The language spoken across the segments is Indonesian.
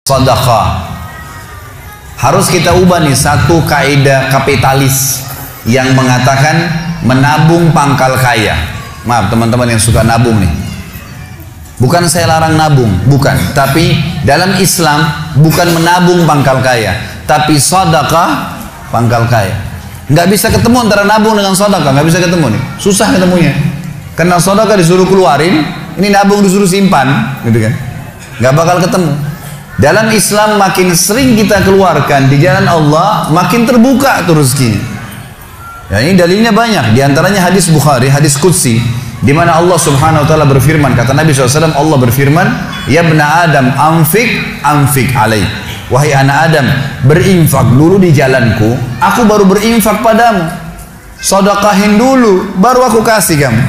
sedekah. Harus kita ubah nih satu kaidah kapitalis yang mengatakan menabung pangkal kaya. Maaf teman-teman yang suka nabung nih. Bukan saya larang nabung, bukan. Tapi dalam Islam bukan menabung pangkal kaya, tapi sedekah pangkal kaya. Nggak bisa ketemu antara nabung dengan sedekah, nggak bisa ketemu nih. Susah ketemunya. Karena sedekah disuruh keluarin, ini nabung disuruh simpan, gitu kan? Nggak bakal ketemu. Dalam Islam makin sering kita keluarkan di jalan Allah, makin terbuka tuh rezekinya. Ya, ini dalilnya banyak. Di antaranya hadis Bukhari, hadis Qudsi, di mana Allah Subhanahu wa taala berfirman, kata Nabi SAW, Allah berfirman, "Ya bna Adam, anfik alaih." Wahai anak Adam, berinfak dulu di jalanku, aku baru berinfak padamu. Sedekahin dulu, baru aku kasih kamu.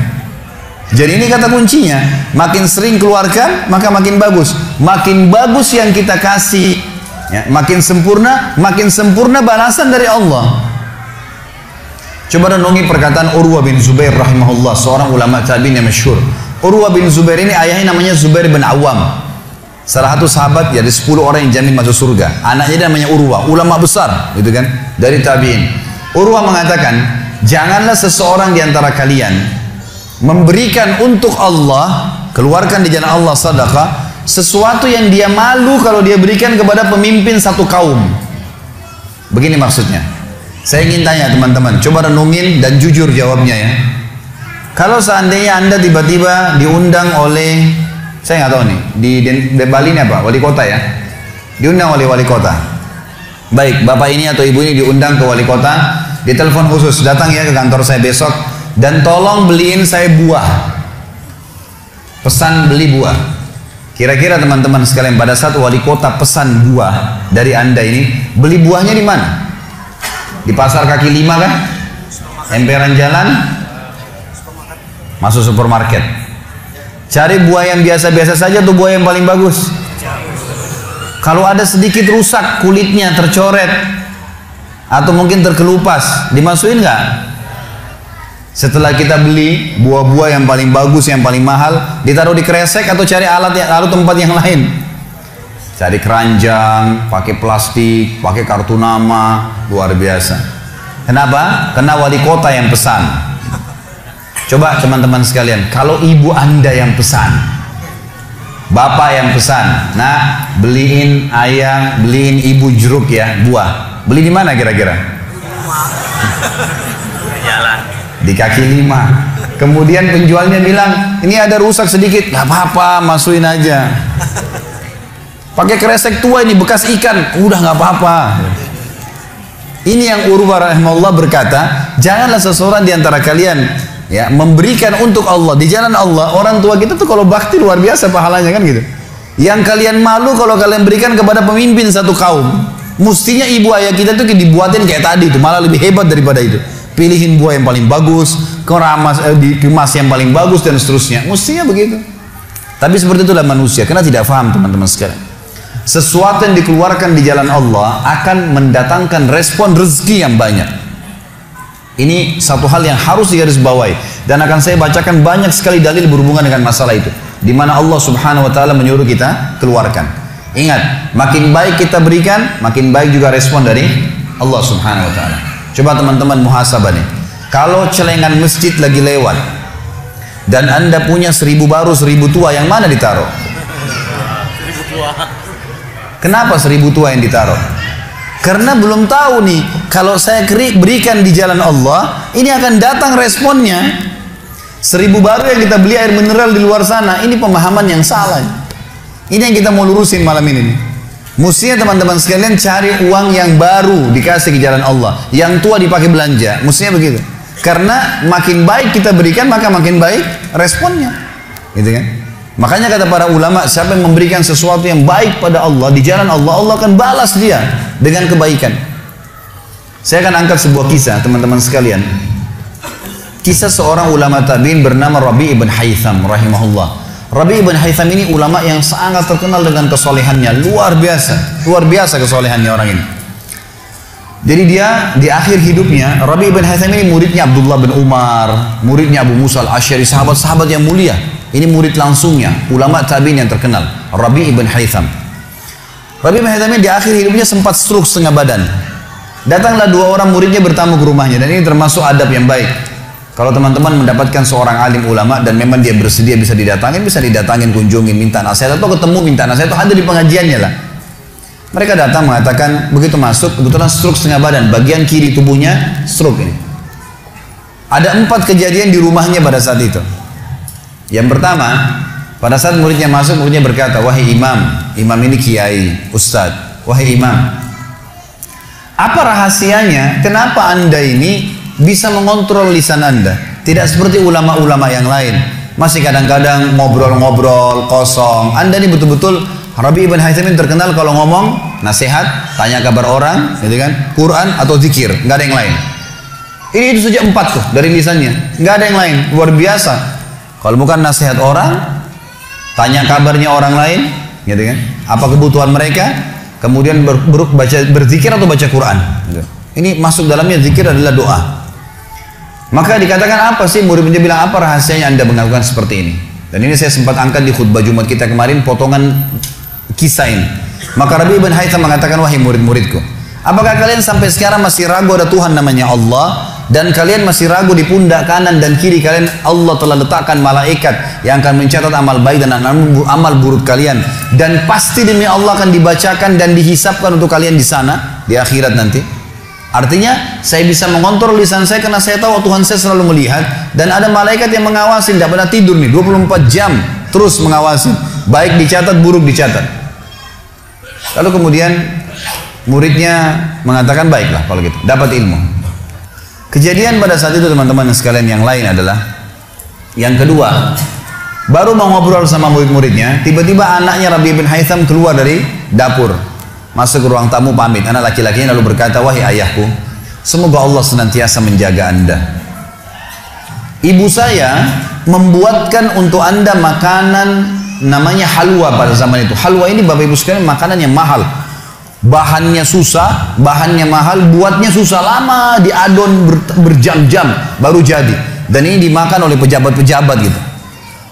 Jadi ini kata kuncinya, makin sering keluarkan maka makin bagus. Makin bagus yang kita kasih, ya, makin sempurna balasan dari Allah. Coba renungi perkataan Urwah bin Zubair rahimahullah, seorang ulama tabi'in yang masyhur. Urwah bin Zubair ini ayahnya namanya Zubair bin Awam, salah satu sahabat ya, dari 10 orang yang jamin masuk surga. Anaknya namanya Urwah, ulama besar gitu kan, dari tabi'in. Urwah mengatakan, janganlah seseorang di antara kalian memberikan untuk Allah, keluarkan di jalan Allah sedekah, sesuatu yang dia malu kalau dia berikan kepada pemimpin satu kaum. Begini maksudnya. Saya ingin tanya teman-teman, coba renungin dan jujur jawabnya ya. Kalau seandainya Anda tiba-tiba diundang oleh, saya nggak tahu nih, di Bali ini apa? Wali kota ya? Diundang oleh wali kota. Baik, bapak ini atau ibu ini diundang ke wali kota, ditelepon khusus, datang ya ke kantor saya besok, dan tolong beliin saya buah. Pesan beli buah. Kira-kira teman-teman sekalian, pada saat wali kota pesan buah dari Anda ini, beli buahnya di mana? Di pasar kaki 5 kan? Emperan jalan? Masuk supermarket. Cari buah yang biasa-biasa saja tuh, buah yang paling bagus. Kalau ada sedikit rusak, kulitnya tercoret atau mungkin terkelupas, dimasukin nggak? Setelah kita beli buah-buah yang paling bagus, yang paling mahal, ditaruh di kresek atau cari alat tempat yang lain. Cari keranjang, pakai plastik, pakai kartu nama, luar biasa. Kenapa? Karena wali kota yang pesan. Coba teman-teman sekalian, kalau ibu Anda yang pesan, bapak yang pesan, nah beliin ayam, beliin ibu jeruk ya, buah. Beli di mana kira-kira? Di kaki 5. Kemudian penjualnya bilang, ini ada rusak sedikit, nggak apa-apa, masukin aja. Pakai kresek tua ini, bekas ikan, udah nggak apa-apa. Ini yang Urwah rahimahullah berkata, janganlah seseorang di antara kalian ya memberikan untuk Allah di jalan Allah. Orang tua kita tuh kalau bakti luar biasa pahalanya kan gitu. Yang kalian malu kalau kalian berikan kepada pemimpin satu kaum. Mestinya ibu ayah kita tuh dibuatin kayak tadi tuh, malah lebih hebat daripada itu. Pilihin buah yang paling bagus, dikemas yang paling bagus dan seterusnya. Mestinya begitu. Tapi seperti itulah manusia, karena tidak paham teman-teman sekalian. Sesuatu yang dikeluarkan di jalan Allah akan mendatangkan respon rezeki yang banyak. Ini satu hal yang harus digarisbawahi, dan akan saya bacakan banyak sekali dalil berhubungan dengan masalah itu, di mana Allah Subhanahu wa taala menyuruh kita keluarkan. Ingat, makin baik kita berikan, makin baik juga respon dari Allah Subhanahu wa taala. Coba teman-teman muhasabah nih. Kalau celengan masjid lagi lewat dan Anda punya 1000 baru 1000 tua, yang mana ditaruh? 1000 tua. Kenapa 1000 tua yang ditaruh? Karena belum tahu nih, kalau saya berikan di jalan Allah, ini akan datang responnya. 1000 baru yang kita beli air mineral di luar sana, ini pemahaman yang salah. Ini yang kita mau lurusin malam ini nih. Mestinya teman-teman sekalian cari uang yang baru dikasih ke jalan Allah, yang tua dipakai belanja. Mestinya begitu. Karena makin baik kita berikan, maka makin baik responnya. Gitu kan? Makanya kata para ulama, siapa yang memberikan sesuatu yang baik pada Allah di jalan Allah, Allah akan balas dia dengan kebaikan. Saya akan angkat sebuah kisah teman-teman sekalian. Kisah seorang ulama tabi'in bernama Rabi' ibn Haytham rahimahullah. Rabi' ibn Haytham ini ulama yang sangat terkenal dengan kesolehannya, luar biasa kesolehannya orang ini. Jadi dia di akhir hidupnya, Rabi' ibn Haytham ini muridnya Abdullah bin Umar, muridnya Abu Musa al-Asy'ari, sahabat-sahabat yang mulia. Ini murid langsungnya, ulama tabi'in yang terkenal, Rabi' ibn Haytham. Rabi' bin Haytham di akhir hidupnya sempat stroke setengah badan. Datanglah 2 orang muridnya bertamu ke rumahnya, dan ini termasuk adab yang baik. Kalau teman-teman mendapatkan seorang alim ulama dan memang dia bersedia bisa didatangin, kunjungin, minta nasihat, atau ketemu minta nasihat, atau ada di pengajiannya lah. Mereka datang mengatakan, begitu masuk, kebetulan stroke setengah badan, bagian kiri tubuhnya stroke ini. Ada 4 kejadian di rumahnya pada saat itu. Yang pertama, pada saat muridnya masuk, muridnya berkata, wahai imam, imam ini kiai, ustadz, wahai imam, apa rahasianya, kenapa anda ini bisa mengontrol lisan anda? Tidak seperti ulama-ulama yang lain, masih kadang-kadang ngobrol-ngobrol kosong. Anda ini betul-betul, Rabi' bin Haytham terkenal kalau ngomong nasihat, tanya kabar orang, gitu kan, Quran atau zikir, nggak ada yang lain. Ini itu saja 4 tuh dari lisannya, nggak ada yang lain, luar biasa. Kalau bukan nasihat orang, tanya kabarnya orang lain, gitu kan, apa kebutuhan mereka, kemudian berzikir atau baca Quran. Gitu. Ini masuk dalamnya, zikir adalah doa. Maka dikatakan apa sih, murid-muridnya bilang, apa rahasianya anda melakukan seperti ini? Dan ini saya sempat angkat di khutbah Jumat kita kemarin, potongan kisah ini. Maka Rabi' bin Haytham mengatakan, wahai murid-muridku, apakah kalian sampai sekarang masih ragu ada Tuhan namanya Allah, dan kalian masih ragu di pundak kanan dan kiri kalian Allah telah letakkan malaikat yang akan mencatat amal baik dan amal buruk kalian, dan pasti demi Allah akan dibacakan dan dihisapkan untuk kalian di sana di akhirat nanti? Artinya saya bisa mengontrol lisan saya karena saya tahu Tuhan saya selalu melihat, dan ada malaikat yang mengawasi, tidak pernah tidur nih, 24 jam terus mengawasi, baik dicatat buruk dicatat. Lalu kemudian muridnya mengatakan, baiklah kalau gitu, dapat ilmu. Kejadian pada saat itu teman-teman sekalian yang lain adalah, yang kedua, baru mau ngobrol sama murid-muridnya, tiba-tiba anaknya Rabi' bin Haytham keluar dari dapur, masuk ke ruang tamu pamit. Anak laki-lakinya lalu berkata, wahai ayahku, semoga Allah senantiasa menjaga anda. Ibu saya membuatkan untuk anda makanan namanya halwa pada zaman itu. Halwa ini Bapak Ibu sekalian makanan yang mahal, bahannya susah, bahannya mahal, buatnya susah, lama diadon berjam-jam baru jadi, dan ini dimakan oleh pejabat-pejabat gitu.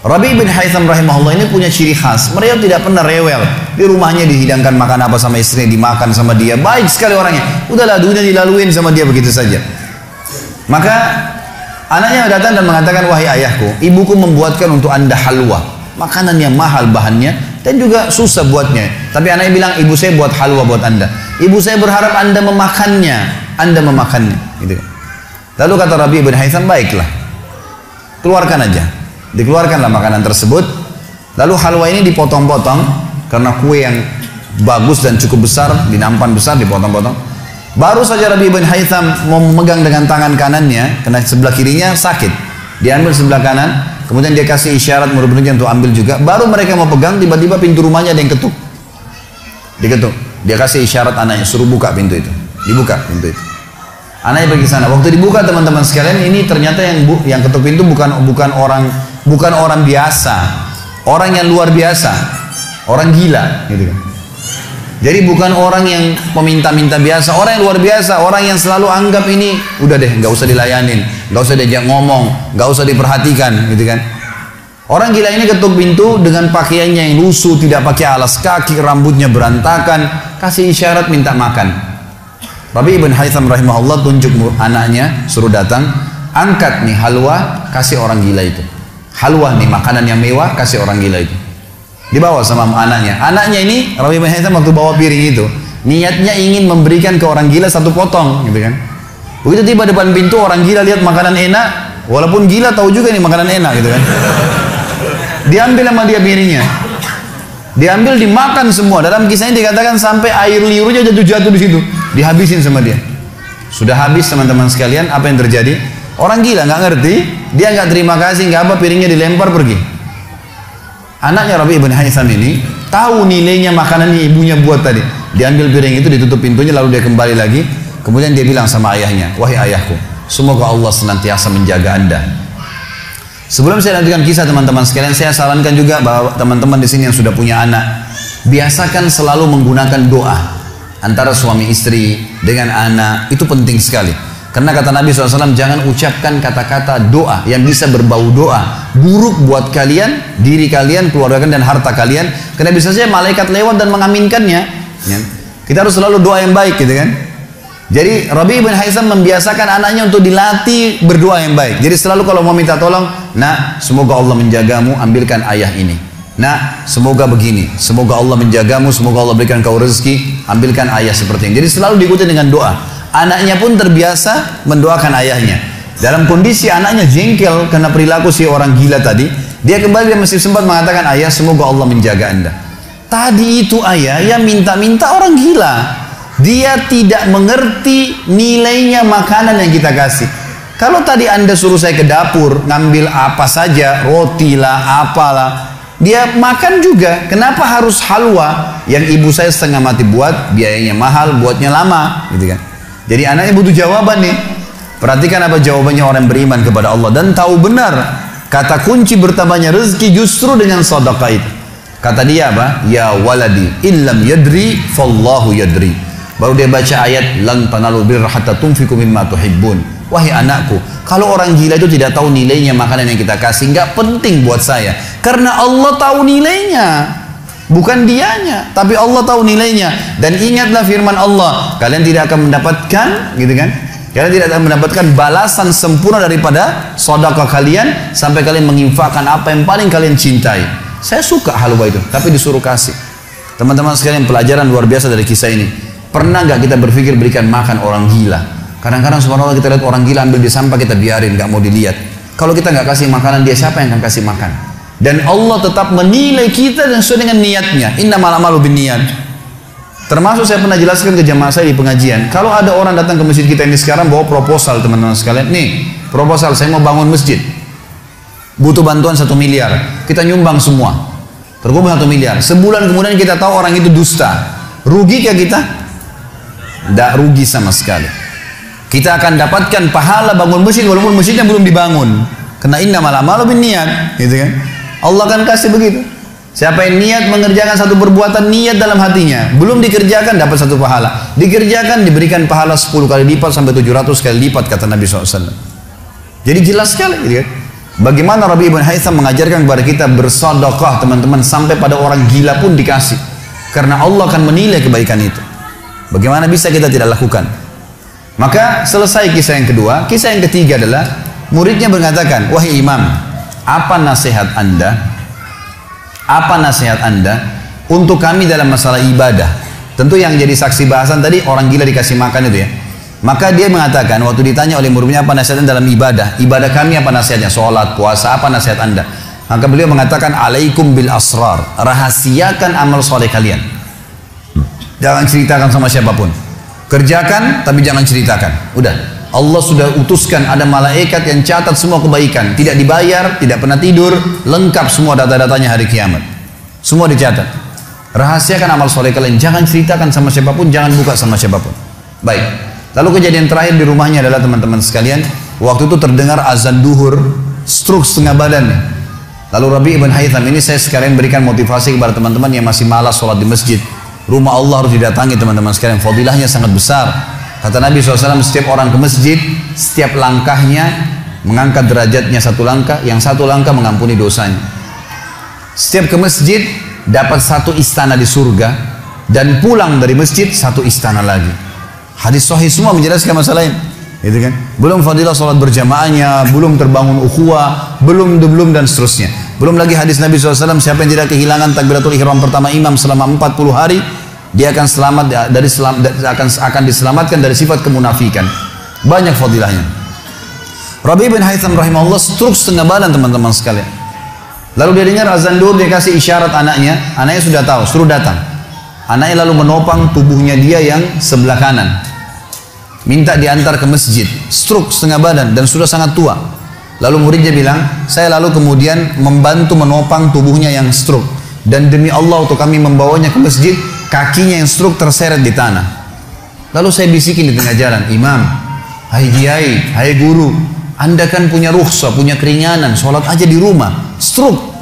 Rabi' bin Haytham rahimahullah ini punya ciri khas, mereka tidak pernah rewel. Di rumahnya dihidangkan makan apa sama istrinya, dimakan sama dia, baik sekali orangnya. Udahlah, dunia dilaluin sama dia begitu saja. Maka anaknya datang dan mengatakan, wahai ayahku, ibuku membuatkan untuk anda halwa, makanan yang mahal bahannya dan juga susah buatnya. Tapi anaknya bilang, ibu saya buat halwa buat anda. Ibu saya berharap anda memakannya, gitu. Lalu kata Rabi' bin Haytham, baiklah, keluarkan aja. Dikeluarkanlah makanan tersebut. Lalu halwa ini dipotong-potong, karena kue yang bagus dan cukup besar, di nampan besar dipotong-potong. Baru saja Rabi' bin Haytham mau memegang dengan tangan kanannya, karena sebelah kirinya sakit, diambil sebelah kanan, kemudian dia kasih isyarat murid-muridnya untuk ambil juga. Baru mereka mau pegang, tiba-tiba pintu rumahnya ada yang ketuk, diketuk. Dia kasih isyarat anaknya, suruh buka pintu itu. Dibuka pintu itu. Anaknya pergi sana. Waktu dibuka teman-teman sekalian, ini ternyata yang ketuk pintu bukan orang biasa, orang yang luar biasa, orang gila, gitu kan. Jadi bukan orang yang peminta-minta biasa, orang yang luar biasa, orang yang selalu anggap ini udah deh, nggak usah dilayanin, nggak usah diajak ngomong, nggak usah diperhatikan, gitu kan. Orang gila ini ketuk pintu dengan pakaiannya yang lusuh, tidak pakai alas kaki, rambutnya berantakan, kasih isyarat minta makan. Rabi' bin Haytham rahimahullah tunjuk anaknya, suruh datang, angkat nih halwa, kasih orang gila itu. Halwa nih, makanan yang mewah, kasih orang gila itu. Dibawa sama anaknya. Anaknya ini, Rabi' bin Haytham waktu bawa piring itu, niatnya ingin memberikan ke orang gila 1 potong, gitu kan. Begitu tiba depan pintu, orang gila lihat makanan enak, walaupun gila tahu juga ini makanan enak, gitu kan. Diambil sama dia piringnya. Diambil, dimakan semua. Dalam kisahnya dikatakan sampai air liurnya jatuh-jatuh di situ, dihabisin sama dia. Sudah habis teman-teman sekalian, apa yang terjadi? Orang gila nggak ngerti, dia nggak terima kasih, nggak apa, piringnya dilempar pergi. Anaknya Rabi' bin Haytham ini tahu nilainya makanan yang ibunya buat tadi. Diambil piring itu, ditutup pintunya, lalu dia kembali lagi. Kemudian dia bilang sama ayahnya, wahai ayahku, semoga Allah senantiasa menjaga anda. Sebelum saya lanjutkan kisah teman-teman sekalian, saya sarankan juga bahwa teman-teman di sini yang sudah punya anak, biasakan selalu menggunakan doa antara suami istri dengan anak, itu penting sekali. Karena kata Nabi SAW, jangan ucapkan kata-kata doa yang bisa berbau doa buruk buat kalian, diri kalian, keluarga kalian, dan harta kalian. Karena bisa saja malaikat lewat dan mengaminkannya. Ya. Kita harus selalu doa yang baik gitu kan. Jadi Rabi' bin Haitham membiasakan anaknya untuk dilatih berdoa yang baik. Jadi selalu kalau mau minta tolong, nak semoga Allah menjagamu, ambilkan ayah ini. Nak semoga begini, semoga Allah menjagamu, semoga Allah berikan kau rezeki, ambilkan ayah seperti ini. Jadi selalu diikuti dengan doa. Anaknya pun terbiasa mendoakan ayahnya. Dalam kondisi anaknya jengkel karena perilaku si orang gila tadi, dia kembali dan masih sempat mengatakan, ayah semoga Allah menjaga anda. Tadi itu ayah yang minta-minta orang gila. Dia tidak mengerti nilainya makanan yang kita kasih. Kalau tadi anda suruh saya ke dapur, ngambil apa saja, roti lah, apalah, dia makan juga. Kenapa harus halwa yang ibu saya setengah mati buat, biayanya mahal, buatnya lama, gitu kan? Jadi anaknya butuh jawaban nih. Perhatikan apa jawabannya orang beriman kepada Allah dan tahu benar kata kunci bertambahnya rezeki justru dengan sedekah itu. Kata dia apa? Ya waladi, illam yadri, fallahu yadri. Baru dia baca ayat lan tanalul birra hatta tunfiqu mimma tuhibbun. Wahai anakku, kalau orang gila itu tidak tahu nilainya makanan yang kita kasih, nggak penting buat saya. Karena Allah tahu nilainya. Bukan dianya, tapi Allah tahu nilainya. Dan ingatlah firman Allah, kalian tidak akan mendapatkan, gitu kan? Kalian tidak akan mendapatkan balasan sempurna daripada sedekah kalian sampai kalian menginfakkan apa yang paling kalian cintai. Saya suka halwa itu, tapi disuruh kasih. Teman-teman sekalian, pelajaran luar biasa dari kisah ini. Pernah nggak kita berpikir berikan makan orang gila? Kadang-kadang subhanallah kita lihat orang gila ambil di sampah, kita biarin, nggak mau dilihat. Kalau kita nggak kasih makanan dia, siapa yang akan kasih makan? Dan Allah tetap menilai kita dan sesuai dengan niatnya. Innamal a'malu binniyat. Termasuk saya pernah jelaskan ke jamaah saya di pengajian. Kalau ada orang datang ke masjid kita ini sekarang bawa proposal, teman-teman sekalian, nih proposal saya mau bangun masjid, butuh bantuan 1 miliar, kita nyumbang semua, terkumpul 1 miliar. Sebulan kemudian kita tahu orang itu dusta, rugi kah kita? Tidak rugi sama sekali. Kita akan dapatkan pahala bangun masjid walaupun masjidnya belum dibangun. Karena innamal a'malu binniyat, gitu kan? Allah akan kasih begitu. Siapa yang niat mengerjakan satu perbuatan, niat dalam hatinya, belum dikerjakan dapat 1 pahala. Dikerjakan diberikan pahala 10 kali lipat sampai 700 kali lipat kata Nabi SAW. Jadi jelas sekali, gitu kan? Bagaimana Rabi' bin Haitham mengajarkan kepada kita bersedekah, teman-teman, sampai pada orang gila pun dikasih. Karena Allah akan menilai kebaikan itu. Bagaimana bisa kita tidak lakukan? Maka selesai kisah yang kedua. Kisah yang ketiga adalah muridnya mengatakan, wahai imam, apa nasihat anda? Apa nasihat anda untuk kami dalam masalah ibadah? Tentu yang jadi saksi bahasan tadi orang gila dikasih makan itu ya. Maka dia mengatakan waktu ditanya oleh muridnya apa nasihatnya dalam ibadah? Ibadah kami apa nasihatnya? Sholat, puasa, apa nasihat anda? Maka beliau mengatakan, alaikum bil asrar, rahasiakan amal soleh kalian. Jangan ceritakan sama siapapun. Kerjakan tapi jangan ceritakan. Udah. Allah sudah utuskan ada malaikat yang catat semua kebaikan. Tidak dibayar, tidak pernah tidur, lengkap semua data-datanya hari kiamat. Semua dicatat. Rahasiakan amal soleh kalian. Jangan ceritakan sama siapapun, jangan buka sama siapapun. Baik. Lalu kejadian terakhir di rumahnya adalah teman-teman sekalian, waktu itu terdengar azan duhur, stroke setengah badan. Lalu Rabi' bin Haitham ini saya sekalian berikan motivasi kepada teman-teman yang masih malas sholat di masjid. Rumah Allah harus didatangi teman-teman sekalian, fadilahnya sangat besar. Kata Nabi SAW, setiap orang ke masjid, setiap langkahnya mengangkat derajatnya 1 langkah, yang 1 langkah mengampuni dosanya. Setiap ke masjid dapat 1 istana di surga, dan pulang dari masjid 1 istana lagi. Hadis sahih semua menjelaskan masalah ini, gitu kan? Belum fadilah sholat berjamaahnya, belum terbangun ukhuwah, belum dan seterusnya. Belum lagi hadis Nabi SAW, siapa yang tidak kehilangan takbiratul ihram pertama imam selama 40 hari, dia akan selamat dari akan diselamatkan dari sifat kemunafikan. Banyak fadilahnya. Rabi' bin Haitham rahimahullah stroke setengah badan teman-teman sekalian. Lalu dia dengar azan duhur, dia kasih isyarat anaknya sudah tahu, suruh datang. Anaknya lalu menopang tubuhnya dia yang sebelah kanan, minta diantar ke masjid. Stroke setengah badan dan sudah sangat tua. Lalu muridnya bilang, saya lalu kemudian membantu menopang tubuhnya yang stroke, dan demi Allah untuk kami membawanya ke masjid, kakinya yang stroke terseret di tanah. Lalu saya bisikin di tengah jalan, imam, hai kiai, hai guru, anda kan punya rukhsah, punya keringanan, sholat aja di rumah. Stroke,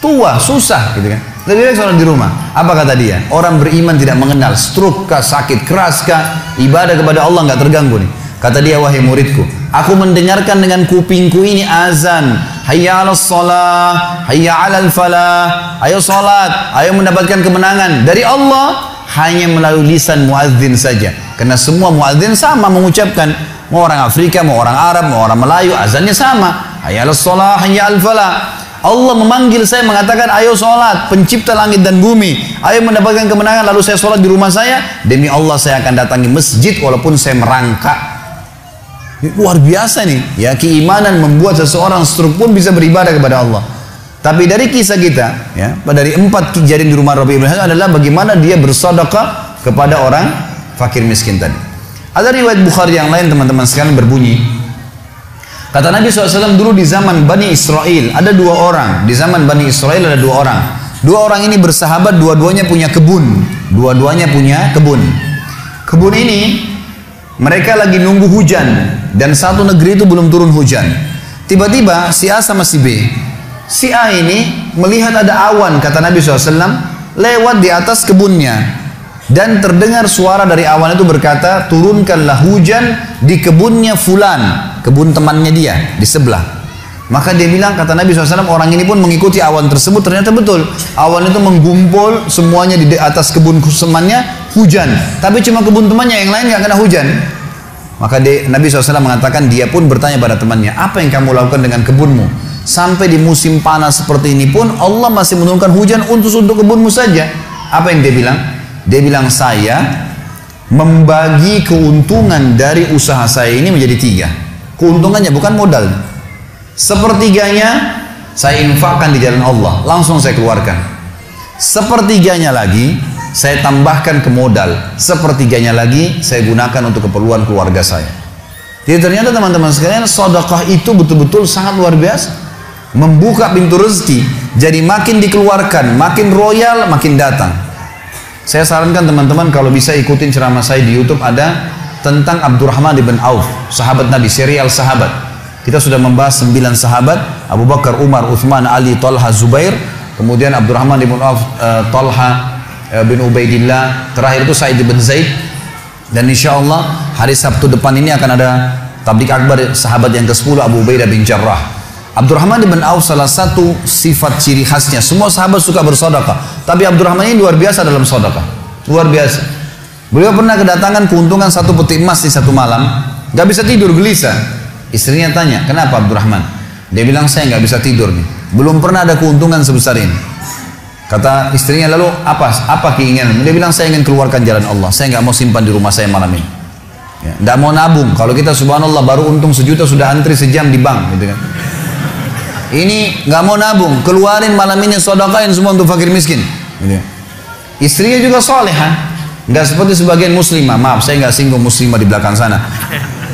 tua, susah, gitu kan? Lebih baik sholat di rumah. Apa kata dia? Orang beriman tidak mengenal stroke kah, sakit keras kah, ibadah kepada Allah nggak terganggu nih. Kata dia, wahai muridku, aku mendengarkan dengan kupingku ini azan, hayya 'alas shalah, hayya 'alal falah, ayo salat, ayo mendapatkan kemenangan dari Allah. hanya melalui lisan muadzin saja. Karena semua muadzin sama mengucapkan, mau orang Afrika, mau orang Arab, mau orang Melayu, azannya sama. Hayya 'alas shalah, hayya 'alal falah. Allah memanggil saya mengatakan, ayo sholat, pencipta langit dan bumi, ayo mendapatkan kemenangan. Lalu saya sholat di rumah saya, demi Allah saya akan datangi masjid walaupun saya merangkak. Luar biasa nih, ya, keimanan membuat seseorang stroke pun bisa beribadah kepada Allah. Tapi dari kisah kita, ya, dari 4 kejadian di rumah Rabi' ibn Hasan adalah bagaimana dia bersedekah kepada orang fakir miskin tadi. Ada riwayat Bukhari yang lain teman-teman sekalian berbunyi, kata Nabi SAW dulu di zaman Bani Israel ada 2 orang. Di zaman Bani Israel ada 2 orang. 2 orang ini bersahabat, dua-duanya punya kebun. Dua-duanya punya kebun. Kebun ini mereka lagi nunggu hujan dan satu negeri itu belum turun hujan. Tiba-tiba si A sama si B. Si A ini melihat ada awan, kata Nabi SAW, lewat di atas kebunnya. Dan terdengar suara dari awan itu berkata, turunkanlah hujan di kebunnya fulan, kebun temannya dia di sebelah. Maka dia bilang, kata Nabi SAW, orang ini pun mengikuti awan tersebut. Ternyata betul, awan itu menggumpul semuanya di atas kebun temannya, hujan. Tapi cuma kebun temannya, yang lain nggak kena hujan. Maka Nabi SAW mengatakan, dia pun bertanya pada temannya, apa yang kamu lakukan dengan kebunmu? Sampai di musim panas seperti ini pun Allah masih menurunkan hujan untuk kebunmu saja. Apa yang dia bilang? Dia bilang, saya membagi keuntungan dari usaha saya ini menjadi 3. Keuntungannya bukan modal. Sepertiganya saya infakkan di jalan Allah, langsung saya keluarkan. Sepertiganya lagi saya tambahkan ke modal. Sepertiganya lagi saya gunakan untuk keperluan keluarga saya. Jadi ternyata teman-teman sekalian, sedekah itu betul-betul sangat luar biasa. Membuka pintu rezeki. Jadi makin dikeluarkan, makin royal, makin datang. Saya sarankan teman-teman kalau bisa ikutin ceramah saya di YouTube, ada tentang Abdurrahman bin Auf, sahabat Nabi, serial sahabat. Kita sudah membahas 9 sahabat, Abu Bakar, Umar, Uthman, Ali, Talha, Zubair, kemudian Abdurrahman bin Auf, Talha bin Ubaidillah, terakhir itu Sa'id bin Zaid. Dan insya Allah hari Sabtu depan ini akan ada tablik akbar sahabat yang ke-10, Abu Ubaidah bin Jarrah. Abdurrahman bin Auf salah satu sifat ciri khasnya, semua sahabat suka bersedekah, tapi Abdurrahman ini luar biasa dalam sedekah, luar biasa. Beliau pernah kedatangan keuntungan 1 peti emas di satu malam, gak bisa tidur, gelisah. Istrinya tanya, kenapa Abdurrahman? Dia bilang, saya gak bisa tidur nih, belum pernah ada keuntungan sebesar ini. Kata istrinya, lalu apa keinginan? Dia bilang, saya ingin keluarkan jalan Allah, saya gak mau simpan di rumah saya malam ini, ya, gak mau nabung. Kalau kita subhanallah baru untung 1 juta sudah antri sejam di bank gitu kan. Ini nggak mau nabung, keluarin malam ini, sedekahin semua untuk fakir miskin. Gitu. Istrinya juga solehah, nggak seperti sebagian muslimah. Maaf, saya nggak singgung muslimah di belakang sana.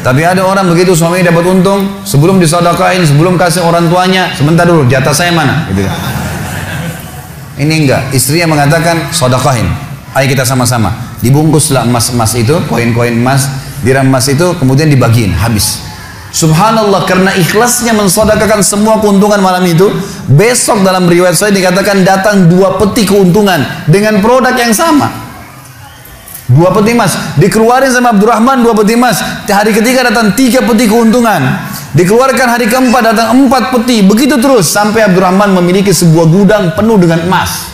Tapi ada orang begitu, suaminya dapat untung, sebelum disedekahin, sebelum kasih orang tuanya, sebentar dulu, jatah saya mana? Gitu. Ini enggak, istrinya mengatakan sedekahin. Ayo kita sama-sama. Dibungkuslah emas-emas itu, koin-koin emas, dirham emas itu, kemudian dibagiin, habis. Subhanallah, karena ikhlasnya mensedekahkan semua keuntungan malam itu, besok dalam riwayat saya dikatakan datang 2 peti keuntungan dengan produk yang sama. 2 peti emas dikeluarin sama Abdurrahman, 2 peti emas. Hari ketiga datang 3 peti keuntungan. Dikeluarkan hari keempat datang 4 peti. Begitu terus sampai Abdurrahman memiliki sebuah gudang penuh dengan emas.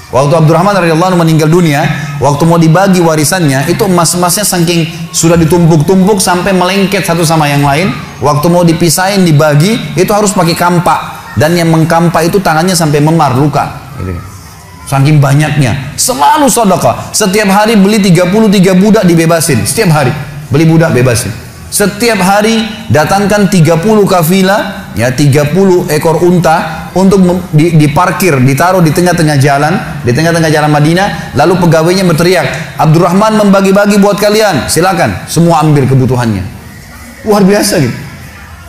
Waktu Abdurrahman radhiyallahu anhu meninggal dunia, waktu mau dibagi warisannya, itu emas-emasnya saking sudah ditumpuk-tumpuk sampai melengket satu sama yang lain. Waktu mau dipisahin, dibagi, itu harus pakai kampak. Dan yang mengkampak itu tangannya sampai memar, luka. Saking banyaknya. Selalu sedekah. Setiap hari beli 33 budak dibebasin. Setiap hari beli budak bebasin. Setiap hari datangkan 30 kafilah, ya 30 ekor unta untuk diparkir, ditaruh di tengah-tengah jalan Madinah. Lalu pegawainya berteriak, Abdurrahman membagi-bagi buat kalian, silakan, semua ambil kebutuhannya. Luar biasa gitu.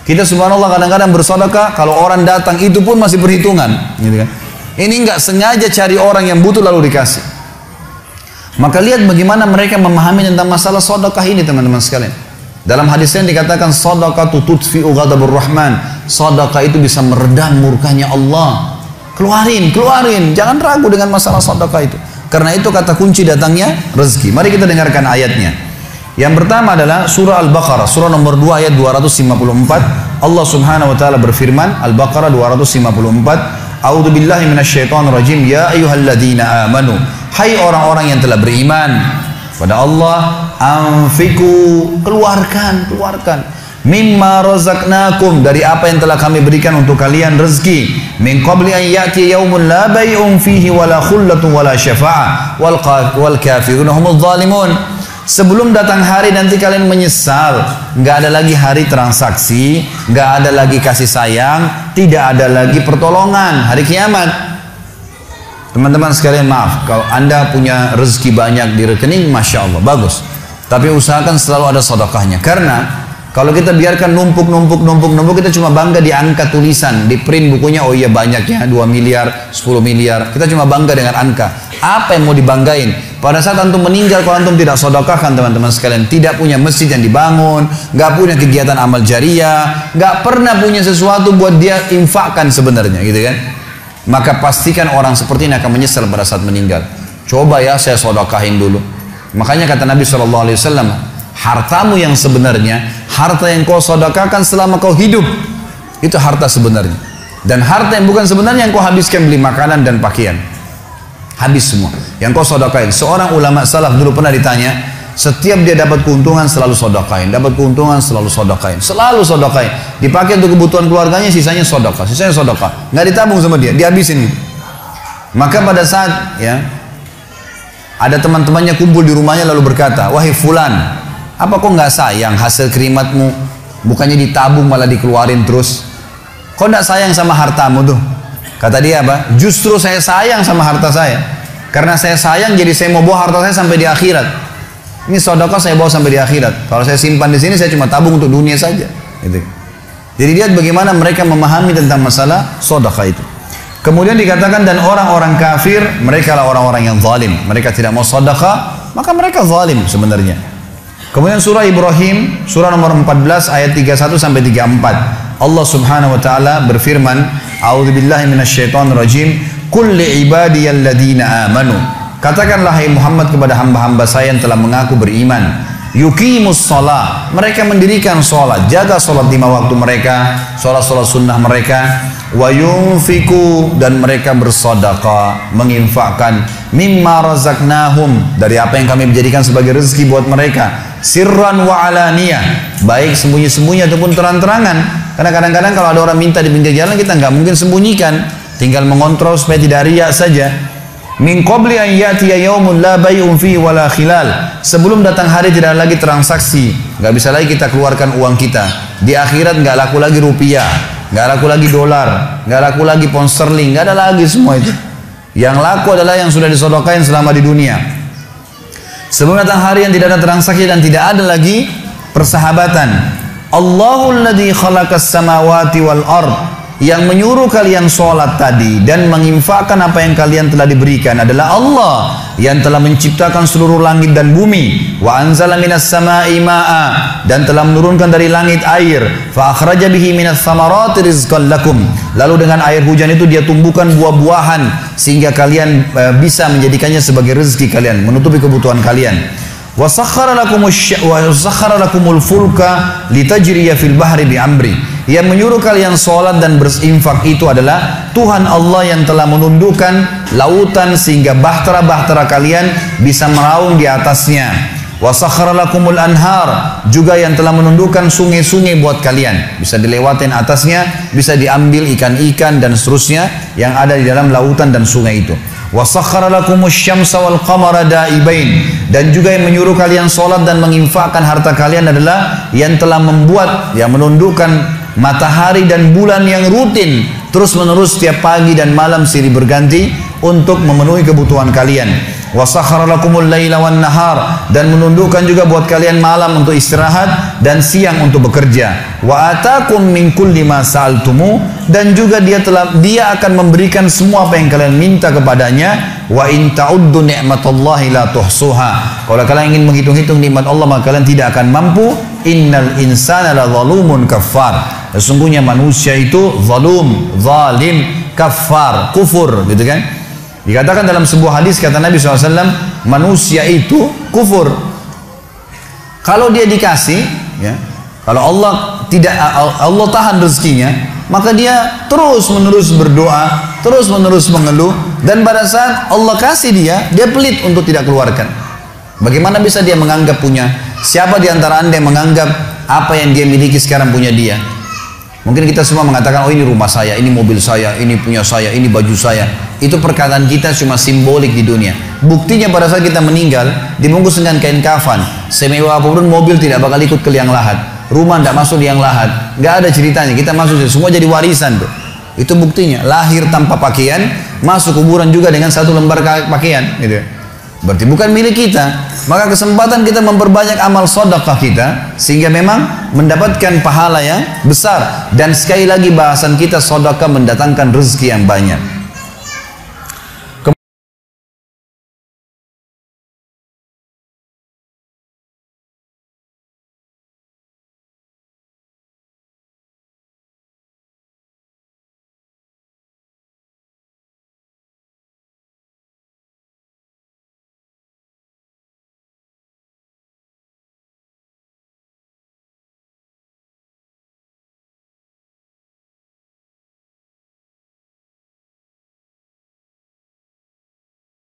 Kita subhanallah kadang-kadang bersedekah, kalau orang datang itu pun masih perhitungan, gitu kan. Ini nggak sengaja cari orang yang butuh lalu dikasih. Maka lihat bagaimana mereka memahami tentang masalah sedekah ini, teman-teman sekalian. Dalam hadis yang dikatakan shadaqatu tudfi'u ghadabur rahman. Sedekah itu bisa meredam murkanya Allah. Keluarin, jangan ragu dengan masalah sedekah itu. Karena itu kata kunci datangnya rezeki. Mari kita dengarkan ayatnya. Yang pertama adalah surah Al-Baqarah, surah nomor 2 ayat 254. Allah Subhanahu wa taala berfirman, Al-Baqarah 254, A'udzu billahi minasyaitonir rajim. Ya ayyuhalladzina amanu Hai orang-orang yang telah beriman pada Allah, anfiku, keluarkan mimma razaqnakum, dari apa yang telah kami berikan untuk kalian rezeki, min qabli an ya'ti yaumun la bay'un fihi wala khullatun wala syafa'ah wal kafirun humudz zalimun. Sebelum datang hari nanti kalian menyesal, nggak ada lagi hari transaksi, nggak ada lagi kasih sayang, tidak ada lagi pertolongan, hari kiamat. Teman-teman sekalian, maaf kalau anda punya rezeki banyak di rekening, masya Allah, bagus, tapi usahakan selalu ada sedekahnya. Karena kalau kita biarkan numpuk, kita cuma bangga di angka tulisan, di print bukunya, oh iya banyaknya 2 miliar, 10 miliar, kita cuma bangga dengan angka. Apa yang mau dibanggain? Pada saat antum meninggal, kalau antum tidak sedekahkan, teman-teman sekalian, tidak punya masjid yang dibangun, nggak punya kegiatan amal jariah, nggak pernah punya sesuatu buat dia infakkan sebenarnya, gitu kan? Maka pastikan orang seperti ini akan menyesal pada saat meninggal. Coba ya saya sedekahin dulu. Makanya kata Nabi SAW, hartamu yang sebenarnya, harta yang kau sedekahkan selama kau hidup, itu harta sebenarnya. Dan harta yang bukan sebenarnya yang kau habiskan beli makanan dan pakaian, habis semua. Yang kau sedekahin. Seorang ulama salaf dulu pernah ditanya, setiap dia dapat keuntungan selalu sedekahin, dapat keuntungan selalu sedekahin, selalu sedekahin. Dipakai untuk kebutuhan keluarganya, sisanya sedekah, nggak ditabung sama dia, dihabisin. Maka pada saat ya ada teman-temannya kumpul di rumahnya lalu berkata, wahai fulan, apa kok nggak sayang hasil kerimatmu, bukannya ditabung malah dikeluarin terus? Kok nggak sayang sama hartamu tuh? Kata dia apa? Justru saya sayang sama harta saya. Karena saya sayang, jadi saya mau bawa harta saya sampai di akhirat. Ini sedekah saya bawa sampai di akhirat. Kalau saya simpan di sini, saya cuma tabung untuk dunia saja. Gitu. Jadi lihat bagaimana mereka memahami tentang masalah sedekah itu. Kemudian dikatakan, dan orang-orang kafir, mereka lah orang-orang yang zalim. Mereka tidak mau sedekah, maka mereka zalim sebenarnya. Kemudian surah Ibrahim, surah nomor 14 ayat 31 sampai 34. Allah Subhanahu wa taala berfirman, A'udzubillahi minasyaitonirrajim, Qul li'ibadiyalladzina amanu. Katakanlah hai Muhammad kepada hamba-hamba saya yang telah mengaku beriman, yuqimus shalah, mereka mendirikan salat, jaga salat 5 waktu mereka, salat-salat sunnah mereka, wa yunfiku, dan mereka bersedekah, menginfakkan, mimma razaqnahum, dari apa yang kami menjadikan sebagai rezeki buat mereka, sirran wa alaniyah, baik sembunyi-sembunyi ataupun terang-terangan. Karena kadang-kadang kalau ada orang minta di pinggir jalan, kita nggak mungkin sembunyikan, tinggal mengontrol supaya tidak riya saja. Min qabli an ya'tiya yaumun la bay'un fihi wala khilal, sebelum datang hari tidak lagi transaksi, nggak bisa lagi kita keluarkan uang kita. Di akhirat nggak laku lagi rupiah, nggak laku lagi dolar, nggak laku lagi pound sterling, nggak ada lagi semua itu. Yang laku adalah yang sudah disedekahkan selama di dunia. Sebelum datang hari yang tidak ada transaksi dan tidak ada lagi persahabatan. Allahul ladzi khalaqas samawati wal ard, yang menyuruh kalian sholat tadi dan menginfakkan apa yang kalian telah diberikan adalah Allah yang telah menciptakan seluruh langit dan bumi. Wa anzala minas samai ma'a, dan telah menurunkan dari langit air. Fa akhraja bihi minas samarati rizqan lakum, lalu dengan air hujan itu dia tumbuhkan buah-buahan sehingga kalian bisa menjadikannya sebagai rezeki kalian, menutupi kebutuhan kalian. Wa sakhkhara lakumul fulka litajriya fil bahri bi amri, yang menyuruh kalian sholat dan berinfak itu adalah Tuhan Allah yang telah menundukkan lautan sehingga bahtera-bahtera kalian bisa meraung di atasnya. Wa sakhkhara lakumul anhar, juga yang telah menundukkan sungai-sungai buat kalian, bisa dilewatin atasnya, bisa diambil ikan-ikan dan seterusnya yang ada di dalam lautan dan sungai itu. Wa sakhkhara lakumus syamsa wal qamara da'ibain, dan juga yang menyuruh kalian sholat dan menginfakkan harta kalian adalah yang telah membuat, yang menundukkan matahari dan bulan yang rutin terus menerus setiap pagi dan malam silih berganti untuk memenuhi kebutuhan kalian. Wa sakhkhara lakumul laila wan nahar, dan menundukkan juga buat kalian malam untuk istirahat dan siang untuk bekerja. Wa atakum min kulli ma sa'altumu, dan juga dia akan memberikan semua apa yang kalian minta kepadanya. Wa in ta'uddu ni'matallahi la tuhsuha, kalau kalian ingin menghitung-hitung nikmat Allah maka kalian tidak akan mampu. Innal insana la zalumun kafar, sesungguhnya manusia itu zalim, kafar, kufur, gitu kan. Dikatakan dalam sebuah hadis, kata Nabi SAW, manusia itu kufur kalau dia dikasih, ya, kalau Allah tahan rezekinya, maka dia terus menerus berdoa, terus menerus mengeluh, dan pada saat Allah kasih dia pelit untuk tidak keluarkan. Bagaimana bisa dia menganggap punya? Siapa di antara anda yang menganggap apa yang dia miliki sekarang punya dia? Mungkin kita semua mengatakan, oh ini rumah saya, ini mobil saya, ini punya saya, ini baju saya. Itu perkataan kita cuma simbolik di dunia. Buktinya pada saat kita meninggal, dibungkus dengan kain kafan. Semewah apapun mobil tidak bakal ikut ke liang lahat. Rumah tidak masuk liang lahat. Nggak ada ceritanya, kita masuk, semua jadi warisan tuh. Itu buktinya, lahir tanpa pakaian, masuk kuburan juga dengan satu lembar pakaian. Gitu. Berarti bukan milik kita. Maka kesempatan kita memperbanyak amal sedekah kita, sehingga memang mendapatkan pahala yang besar. Dan sekali lagi bahasan kita, sedekah mendatangkan rezeki yang banyak.